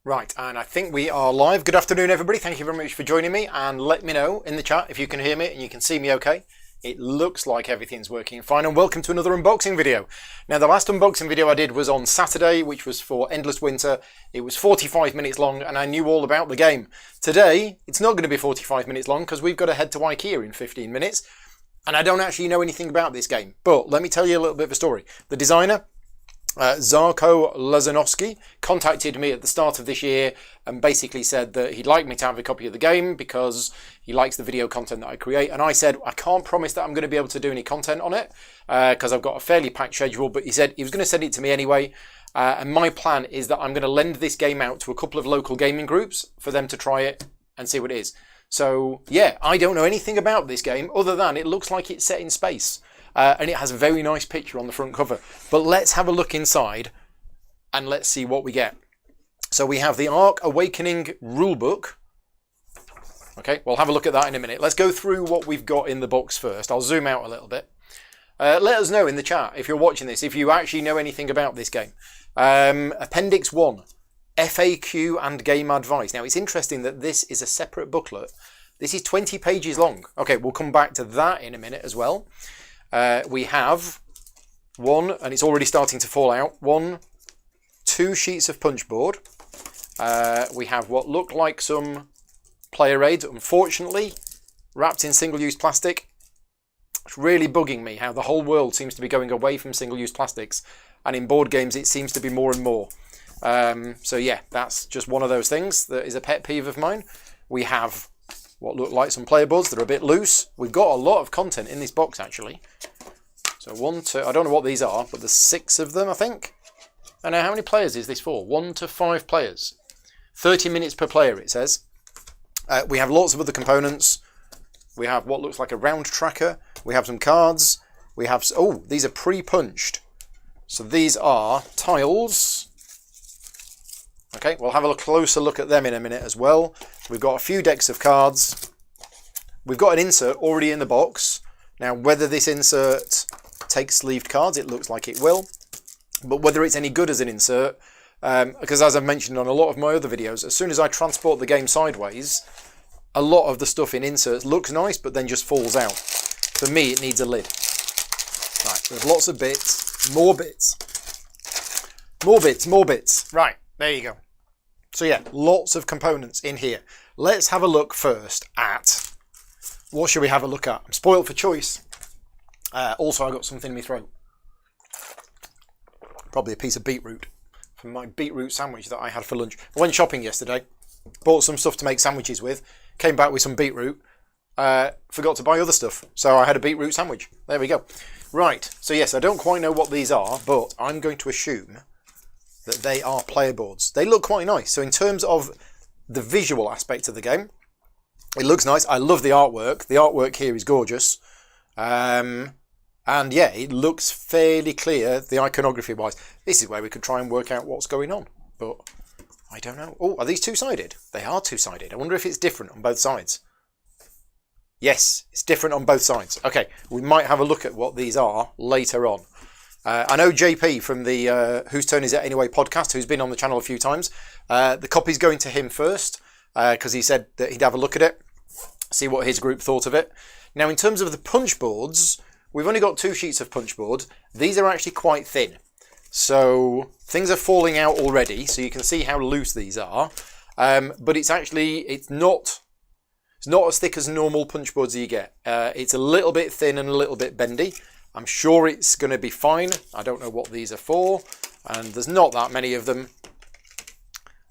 Right, and I think we are live. Good afternoon, everybody. Thank you very much for joining me, and let me know in the chat if you can hear me and you can see me okay. It looks like everything's working fine, and welcome to another unboxing video. Now, the last unboxing video I did was on Saturday, which was for Endless Winter. It was 45 minutes long, and I knew all about the game. Today, it's not going to be 45 minutes long, because we've got to head to IKEA in 15 minutes, and I don't actually know anything about this game. But let me tell you a little bit of a story. The designer, Zarko Lazanowski, contacted me at the start of this year and basically said that he'd like me to have a copy of the game because he likes the video content that I create. And I said, I can't promise that I'm going to be able to do any content on it because I've got a fairly packed schedule, but he said he was going to send it to me anyway. And my plan is that I'm going to lend this game out to a couple of local gaming groups for them to try it and see what it is. So yeah, I don't know anything about this game other than it looks like it's set in space. And it has a very nice picture on the front cover. But let's have a look inside and let's see what we get. So we have the ARK Awakening Rulebook. Okay, we'll have a look at that in a minute. Let's go through what we've got in the box first. I'll zoom out a little bit. Let us know in the chat if you're watching this, if you actually know anything about this game. Appendix 1, FAQ and Game Advice. Now, it's interesting that this is a separate booklet. This is 20 pages long. Okay, we'll come back to that in a minute as well. We have one, and it's already starting to fall out, 2 sheets of punch board. We have what look like some player aids, unfortunately, wrapped in single-use plastic. It's really bugging me how the whole world seems to be going away from single-use plastics, and in board games it seems to be more and more. So yeah, that's just one of those things that is a pet peeve of mine. We have what look like some player boards that are a bit loose. We've got a lot of content in this box, actually. So 1, 2, I don't know what these are, but there's 6 of them, I think. I know, how many players is this for? 1 to 5 players. 30 minutes per player, it says. We have lots of other components. We have what looks like a round tracker. We have some cards. We have, oh, these are pre-punched. So these are tiles. Okay, we'll have a closer look at them in a minute as well. We've got a few decks of cards. We've got an insert already in the box. Now, whether this insert takes sleeved cards, it looks like it will. But whether it's any good as an insert, because as I've mentioned on a lot of my other videos, as soon as I transport the game sideways, a lot of the stuff in inserts looks nice, but then just falls out. For me, it needs a lid. Right, there's lots of bits, more bits. More bits, more bits. Right, there you go. So yeah, lots of components in here. Let's have a look first at, what should we have a look at? I'm spoiled for choice. Also, I got something in my throat. Probably a piece of beetroot from my beetroot sandwich that I had for lunch. I went shopping yesterday, bought some stuff to make sandwiches with, came back with some beetroot, forgot to buy other stuff, so I had a beetroot sandwich. There we go. Right, so yes, I don't quite know what these are, but I'm going to assume that they are player boards. They look quite nice. So in terms of the visual aspect of the game, it looks nice. I love the artwork. The artwork here is gorgeous. And yeah, it looks fairly clear, the iconography wise. This is where we could try and work out what's going on, but I don't know. Oh, are these two-sided? They are two-sided. I wonder if it's different on both sides. Yes, it's different on both sides. Okay, we might have a look at what these are later on. I know JP from the Whose Turn Is It Anyway podcast, who's been on the channel a few times. The copy's going to him first, because he said that he'd have a look at it, see what his group thought of it. Now, in terms of the punch boards, we've only got 2 sheets of punch board. These are actually quite thin. So things are falling out already, so you can see how loose these are. But it's not as thick as normal punch boards you get. It's a little bit thin and a little bit bendy. I'm sure it's going to be fine. I don't know what these are for, and there's not that many of them.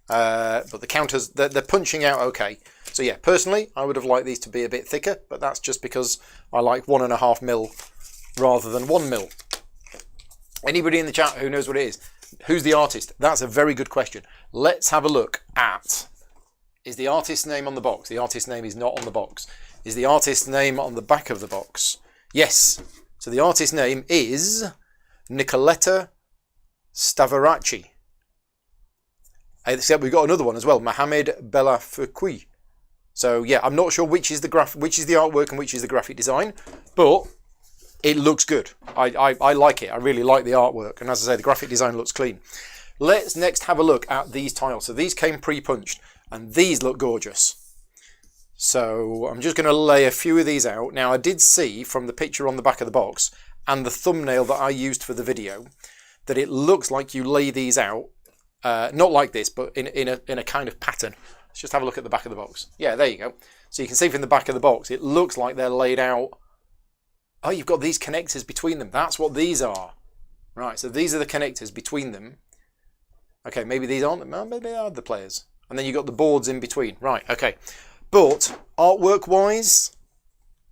But the counters, they're punching out okay. So yeah, personally, I would have liked these to be a bit thicker, but that's just because I like 1.5 mil rather than 1 mil. Anybody in the chat who knows what it is? Who's the artist? That's a very good question. Let's have a look at, is the artist's name on the box? The artist's name is not on the box. Is the artist's name on the back of the box? Yes. So the artist's name is Nicoletta Stavaracci. Except we've got another one as well, Mohamed Bellafouqui. So yeah, I'm not sure which is the artwork and which is the graphic design, but it looks good. I like it. I really like the artwork, and as I say, the graphic design looks clean. let's next have a look at these tiles. So these came pre-punched, and these look gorgeous. So I'm just going to lay a few of these out. Now I did see from the picture on the back of the box and the thumbnail that I used for the video that it looks like you lay these out, not like this, but in a kind of pattern. Let's just have a look at the back of the box. Yeah, there you go. So you can see from the back of the box, it looks like they're laid out. Oh, you've got these connectors between them. That's what these are. Right, so these are the connectors between them. Okay, maybe these aren't, maybe they are the players. And then you've got the boards in between. Right, okay. But artwork-wise,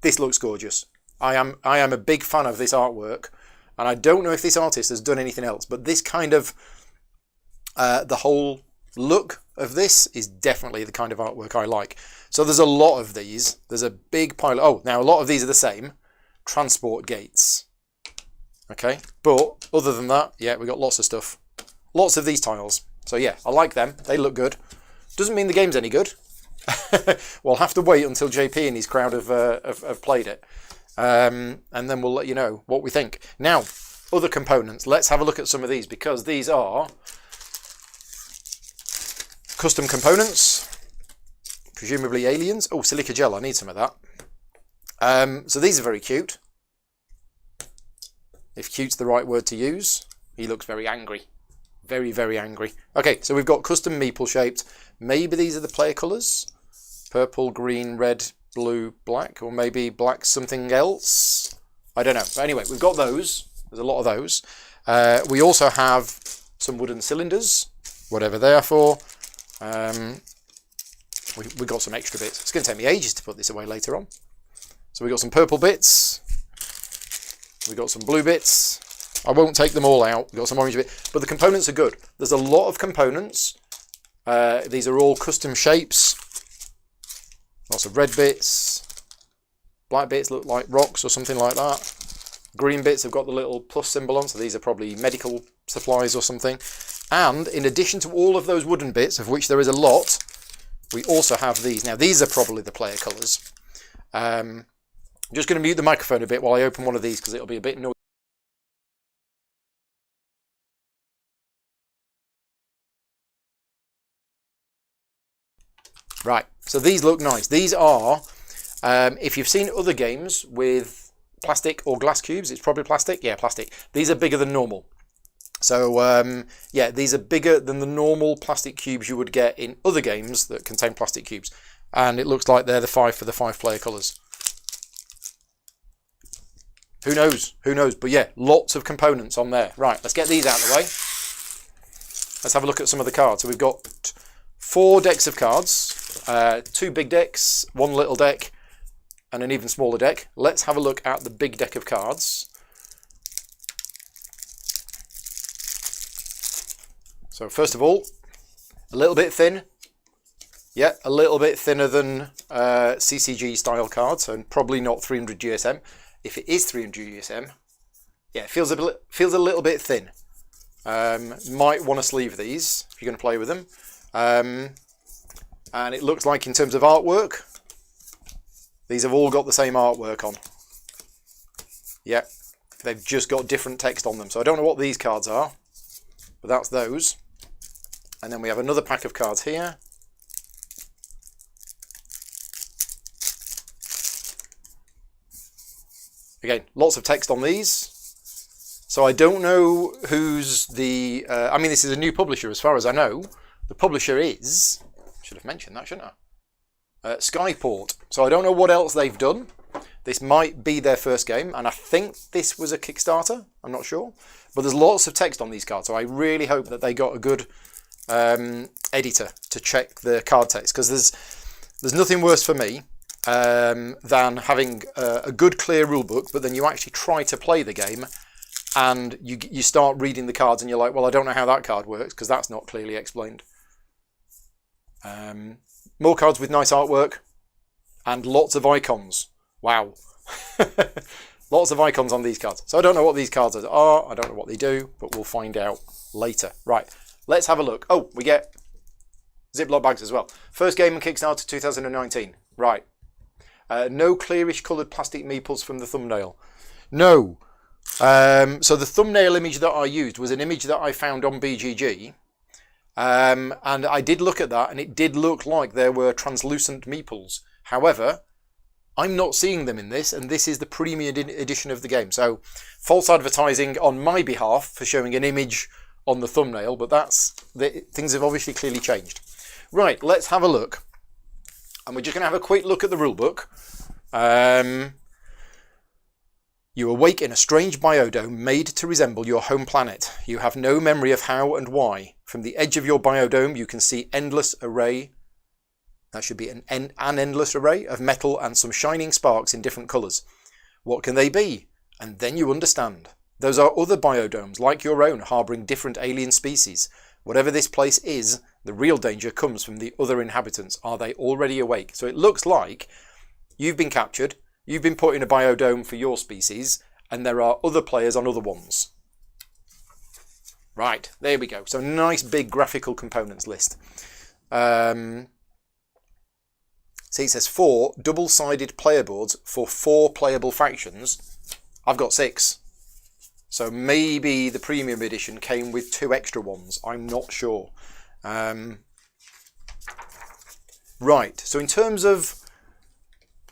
this looks gorgeous. I am a big fan of this artwork. And I don't know if this artist has done anything else, but this kind of, the whole look of this is definitely the kind of artwork I like. So there's a lot of these. There's a big pile. Oh, now a lot of these are the same. Transport gates. Okay, but other than that, yeah, we got lots of stuff. Lots of these tiles. So yeah, I like them. They look good. Doesn't mean the game's any good. We'll have to wait until JP and his crowd have played it. And then we'll let you know what we think. Now, other components. Let's have a look at some of these, because these are custom components. Presumably aliens. Oh, silica gel. I need some of that. So these are very cute. If cute's the right word to use. He looks very angry. Very, very angry. Okay, so we've got custom meeple shaped. Maybe these are the player colours. Purple, green, red, blue, black. Or maybe black something else. I don't know. But anyway, we've got those. There's a lot of those. We also have some wooden cylinders. Whatever they are for. We got some extra bits. It's going to take me ages to put this away later on. So we got some purple bits. We got some blue bits. I won't take them all out. We've got some orange bits. But the components are good. There's a lot of components. These are all custom shapes. Lots of red bits. Black bits look like rocks or something like that. Green bits have got the little plus symbol on. So these are probably medical supplies or something. And in addition to all of those wooden bits, of which there is a lot, we also have these. Now these are probably the player colours. I'm just going to mute the microphone a bit while I open one of these because it'll be a bit noisy. Right, so these look nice. These are, if you've seen other games with plastic or glass cubes, it's probably plastic. Yeah, plastic. These are bigger than normal. So, yeah, these are bigger than the normal plastic cubes you would get in other games that contain plastic cubes. And it looks like they're the 5 for the 5 player colours. Who knows? Who knows? But yeah, lots of components on there. Right, let's get these out of the way. Let's have a look at some of the cards. So we've got 4 decks of cards. 2 big decks, 1 little deck, and an even smaller deck. Let's have a look at the big deck of cards. So first of all, a little bit thin. Yeah, a little bit thinner than CCG style cards, so probably not 300 GSM. If it is 300 GSM, yeah, it feels a little bit thin. Might want to sleeve these if you're going to play with them. And it looks like in terms of artwork, these have all got the same artwork on. Yeah, they've just got different text on them. So I don't know what these cards are, but that's those. And then we have another pack of cards here. Again, lots of text on these. So I don't know who's the... I mean, this is a new publisher as far as I know. The publisher is... Should have mentioned that, shouldn't I? Skyport. So I don't know what else they've done. This might be their first game, and I think this was a Kickstarter. I'm not sure. But there's lots of text on these cards, so I really hope that they got a good editor to check the card text, because there's nothing worse for me than having a good clear rulebook, but then you actually try to play the game and you start reading the cards and you're like, well, I don't know how that card works because that's not clearly explained. More cards with nice artwork and lots of icons. Wow. Lots of icons on these cards. So I don't know what these cards are. I don't know what they do, but we'll find out later. Right, let's have a look. Oh, we get Ziploc bags as well. First game on Kickstarter 2019. Right. No clearish coloured plastic meeples from the thumbnail. No. So the thumbnail image that I used was an image that I found on BGG. And I did look at that, and it did look like there were translucent meeples. However, I'm not seeing them in this, and this is the premium edition of the game. So false advertising on my behalf for showing an image on the thumbnail, but things have obviously clearly changed. Right, let's have a look. And we're just going to have a quick look at the rulebook. You awake in a strange biodome made to resemble your home planet. You have no memory of how and why. From the edge of your biodome, you can see endless array. That should be an endless array of metal and some shining sparks in different colours. What can they be? And then you understand. Those are other biodomes, like your own, harbouring different alien species. Whatever this place is, the real danger comes from the other inhabitants. Are they already awake? So it looks like you've been captured, you've been put in a biodome for your species, and there are other players on other ones. Right, there we go. So nice big graphical components list. See, it says 4 double-sided player boards for 4 playable factions. I've got 6. So maybe the premium edition came with 2 extra ones. I'm not sure. Right, so in terms of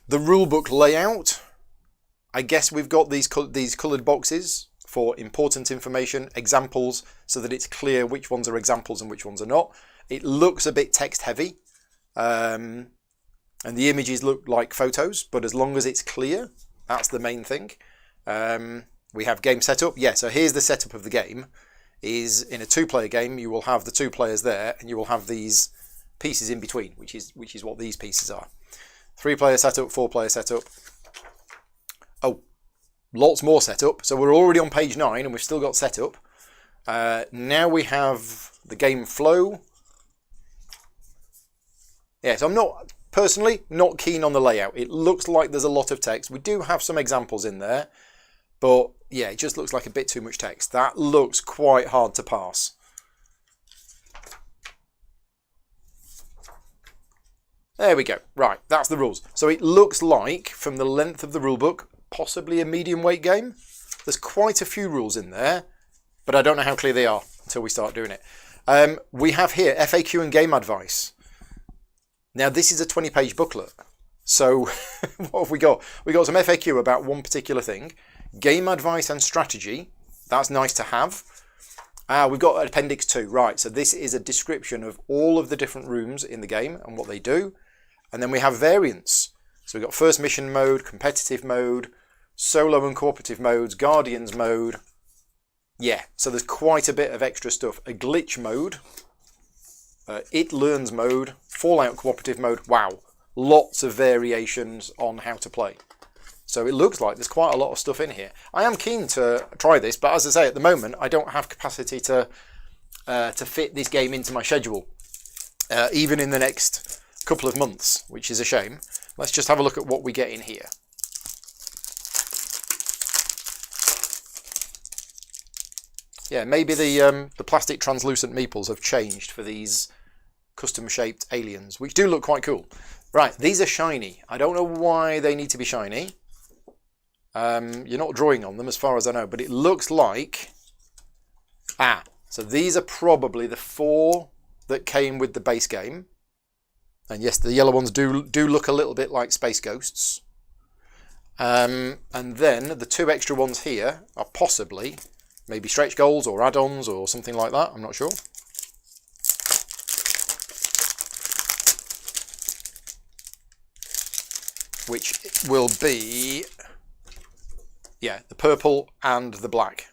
the rulebook layout, I guess we've got these coloured boxes for important information, examples, so that it's clear which ones are examples and which ones are not. It looks a bit text heavy. And the images look like photos, but as long as it's clear, that's the main thing. We have game setup. Yeah, so here's the setup of the game. Is in a 2-player game, you will have the 2 players there, and you will have these pieces in between, which is what these pieces are. 3-player setup, 4-player setup. Oh, lots more setup. So we're already on page 9, and we've still got setup. Now we have the game flow. Yeah, so I'm personally not keen on the layout. It looks like there's a lot of text. We do have some examples in there, but yeah, it just looks like a bit too much text. That looks quite hard to parse. There we go. Right, that's the rules. So it looks like, from the length of the rulebook, possibly a medium weight game. There's quite a few rules in there, but I don't know how clear they are until we start doing it. We have here FAQ and game advice. Now, this is a 20-page booklet. So what have we got? We got some FAQ about one particular thing. Game advice and strategy. That's nice to have. We've got Appendix 2. Right, so this is a description of all of the different rooms in the game and what they do. And then we have variants. So we've got first mission mode, competitive mode, solo and cooperative modes, Guardians mode. Yeah, so there's quite a bit of extra stuff. A glitch mode. It learns mode, Fallout cooperative mode. Wow, lots of variations on how to play. So it looks like there's quite a lot of stuff in here. I am keen to try this, but as I say, at the moment, I don't have capacity to fit this game into my schedule, even in the next couple of months, which is a shame. Let's just have a look at what we get in here. Yeah, maybe the plastic translucent meeples have changed for these custom-shaped aliens, which do look quite cool. Right, these are shiny. I don't know why they need to be shiny. You're not drawing on them as far as I know, but it looks like... so these are probably the 4 that came with the base game. And yes, the yellow ones do look a little bit like Space Ghosts. And then the 2 extra ones here are possibly maybe stretch goals or add-ons or something like that. I'm not sure. Which will be, yeah, the purple and the black.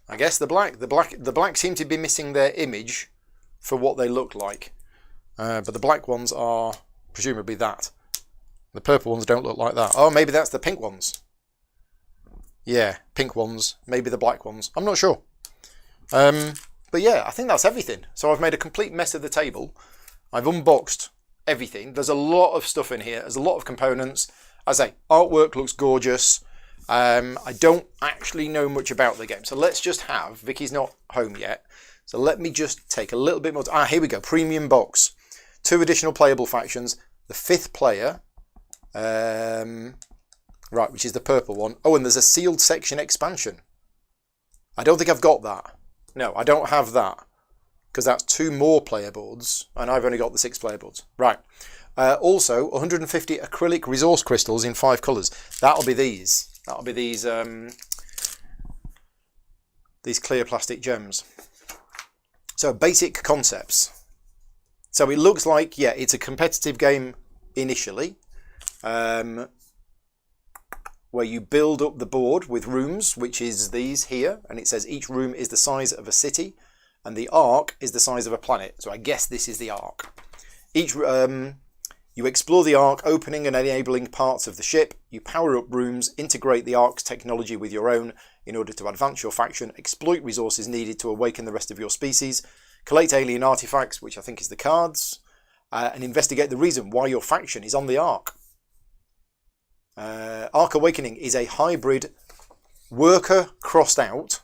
I guess the black seem to be missing their image for what they look like. But the black ones are presumably that. The purple ones don't look like that. Oh, maybe that's the pink ones. Yeah, pink ones, maybe the black ones. I'm not sure. But yeah, I think that's everything. So I've made a complete mess of the table. I've unboxed everything. There's a lot of stuff in here. There's a lot of components. As I say, artwork looks gorgeous. I don't actually know much about the game. So let's just have, Vicky's not home yet. So let me just take a little bit more. Here we go. Premium box. 2 additional playable factions. The 5th player. Right, which is the purple one. Oh, and there's a sealed section expansion. I don't think I've got that. No, I don't have that. Because that's 2 more player boards, and I've only got the 6 player boards. Right. Also, 150 acrylic resource crystals in 5 colours. That'll be these. That'll be these clear plastic gems. So, basic concepts. So, it looks like, yeah, it's a competitive game initially, where you build up the board with rooms, which is these here, and it says each room is the size of a city, and the ARK is the size of a planet. So I guess this is the ARK. You explore the ARK, opening and enabling parts of the ship. You power up rooms, integrate the ARK's technology with your own in order to advance your faction, exploit resources needed to awaken the rest of your species, collect alien artifacts, which I think is the cards, and investigate the reason why your faction is on the ARK. ARK Awakening is a hybrid worker crossed out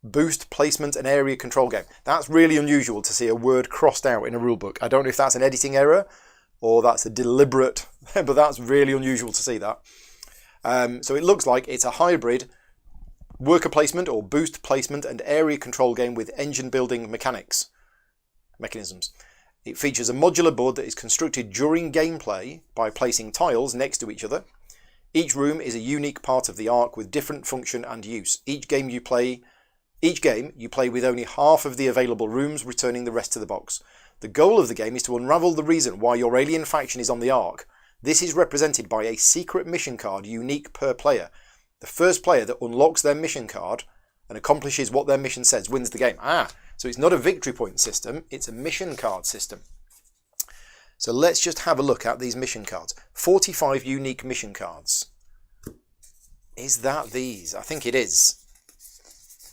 boost placement and area control game. That's really unusual to see a word crossed out in a rulebook. I don't know if that's an editing error or that's a deliberate, but that's really unusual to see that. So it looks like it's a hybrid worker placement or boost placement and area control game with engine building mechanisms. It features a modular board that is constructed during gameplay by placing tiles next to each other. Each room is a unique part of the ARK with different function and use. Each game you play with only half of the available rooms, returning the rest to the box. The goal of the game is to unravel the reason why your alien faction is on the ARK. This is represented by a secret mission card unique per player. The first player that unlocks their mission card and accomplishes what their mission says wins the game. So it's not a victory point system, it's a mission card system. So let's just have a look at these mission cards. 45 unique mission cards. Is that these? I think it is.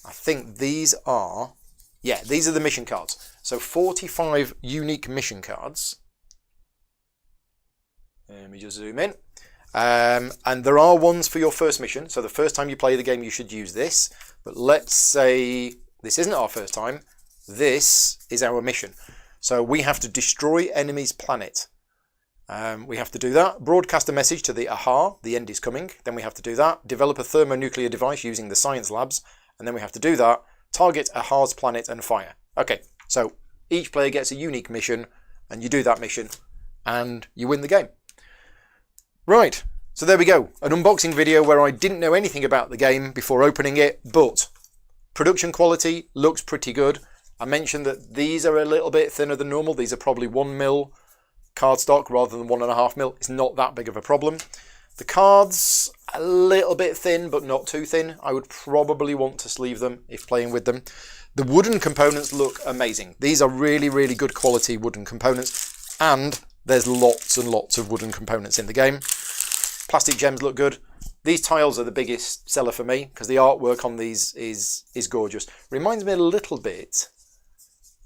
I think these are, yeah, these are the mission cards. So 45 unique mission cards. Let me just zoom in. And there are ones for your first mission. So the first time you play the game, you should use this. But let's say this isn't our first time. This is our mission. So we have to destroy enemy's planet. We have to do that. Broadcast a message to the AHA, the end is coming. Then we have to do that. Develop a thermonuclear device using the science labs. And then we have to do that. Target AHA's planet and fire. Okay, so each player gets a unique mission, and you do that mission, and you win the game. Right, so there we go. An unboxing video where I didn't know anything about the game before opening it, but production quality looks pretty good. I mentioned that these are a little bit thinner than normal. These are probably 1mm cardstock rather than 1.5mm. It's not that big of a problem. The cards, a little bit thin, but not too thin. I would probably want to sleeve them if playing with them. The wooden components look amazing. These are really, really good quality wooden components, and there's lots and lots of wooden components in the game. Plastic gems look good. These tiles are the biggest seller for me because the artwork on these is gorgeous. Reminds me a little bit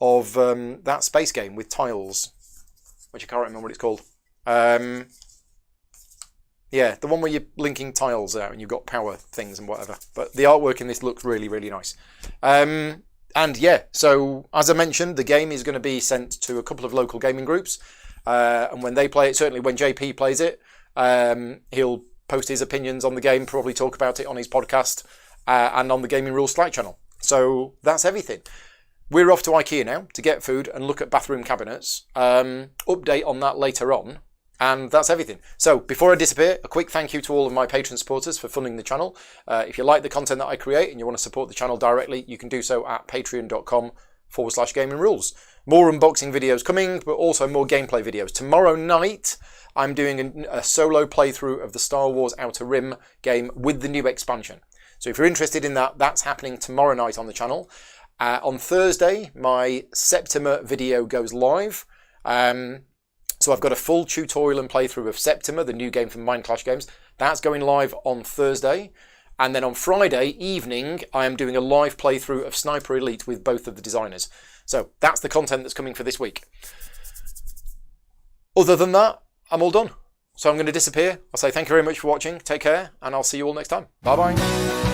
of that space game with tiles, which I can't remember what it's called. Yeah, the one where you're linking tiles out and you've got power things and whatever. But the artwork in this looks really, really nice. And yeah, so as I mentioned, the game is going to be sent to a couple of local gaming groups. And when they play it, certainly when JP plays it, he'll post his opinions on the game, probably talk about it on his podcast and on the Gaming Rules Slack channel. So that's everything. We're off to IKEA now to get food and look at bathroom cabinets. Update on that later on. And that's everything. So before I disappear, a quick thank you to all of my Patreon supporters for funding the channel. If you like the content that I create and you want to support the channel directly, you can do so at patreon.com/gaming rules. More unboxing videos coming, but also more gameplay videos. Tomorrow night, I'm doing a solo playthrough of the Star Wars Outer Rim game with the new expansion. So if you're interested in that, that's happening tomorrow night on the channel. On Thursday, my Septima video goes live. So I've got a full tutorial and playthrough of Septima, the new game from Mind Clash Games. That's going live on Thursday. And then on Friday evening, I am doing a live playthrough of Sniper Elite with both of the designers. So that's the content that's coming for this week. Other than that, I'm all done. So I'm going to disappear. I'll say thank you very much for watching. Take care, and I'll see you all next time. Bye-bye.